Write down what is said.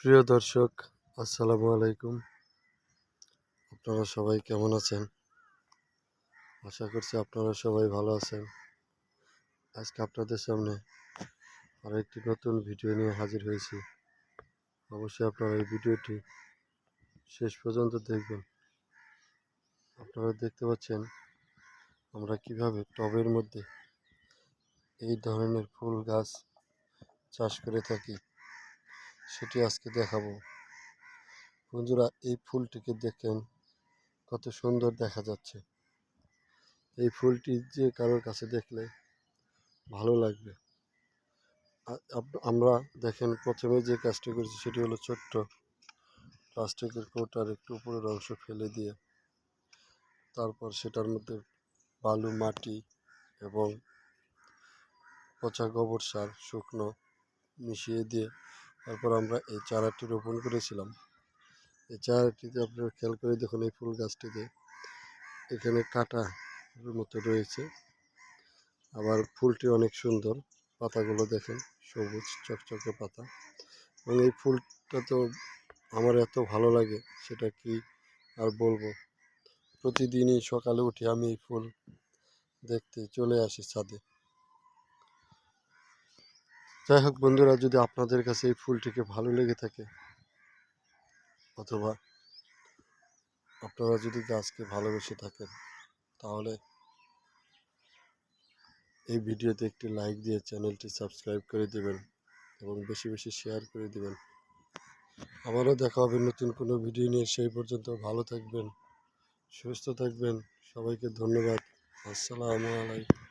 প্রিয় দর্শক, আসসালামু আলাইকুম। আপনারা সবাই কেমন আছেন? আশা করছি আপনারা সবাই ভালো আছেন। আজকে আপনাদের সামনে আরো একটি নতুন ভিডিও নিয়ে হাজির হয়েছি। অবশ্যই আপনারা এই ভিডিওটি শেষ পর্যন্ত দেখবেন। আপনারা দেখতে পাচ্ছেন আমরা কিভাবে টবের মধ্যে এই ধরনের ফুল গাছ চাষ করে থাকি, সেটি আজকে দেখাবো। বন্ধুরা, এই ফুলটিকে দেখেন কত সুন্দর দেখা যাচ্ছে। এই ফুলটি যে কারোর কাছে দেখলে ভালো লাগবে। আমরা দেখেন প্রথমে যে কাজটি করেছি সেটি হলো ছোট্ট প্লাস্টিকের কৌটার একটু উপরের অংশ ফেলে দিয়ে তারপর সেটার মধ্যে বালু, মাটি এবং পচা গোবর সার শুকনো মিশিয়ে দিয়ে তারপর আমরা এই চারাটি রোপণ করেছিলাম। এই চারাটিতে আপনারা খেয়াল করে দেখুন, এই ফুল গাছটিতে এখানে কাটার মতো রয়েছে। আবার ফুলটি অনেক সুন্দর, পাতাগুলো দেখেন সবুজ চকচকে পাতা। এবং এই ফুলটা তো আমার এত ভালো লাগে, সেটা কি আর বলবো। প্রতিদিনই সকালে উঠে আমি এই ফুল দেখতে চলে আসি ছাদে। যাই হোক বন্ধুরা, যদি আপনাদের কাছে এই ফুলটিকে ভালো লেগে থাকে অথবা আপনারা যদি গাছকে ভালোবেসে থাকেন, তাহলে এই ভিডিওতে একটি লাইক দিয়ে চ্যানেলটি সাবস্ক্রাইব করে দেবেন এবং বেশি বেশি শেয়ার করে দেবেন। আবারও দেখা হবে নতুন কোনো ভিডিও নিয়ে। সেই পর্যন্ত ভালো থাকবেন, সুস্থ থাকবেন। সবাইকে ধন্যবাদ। আসসালামু আলাইকুম।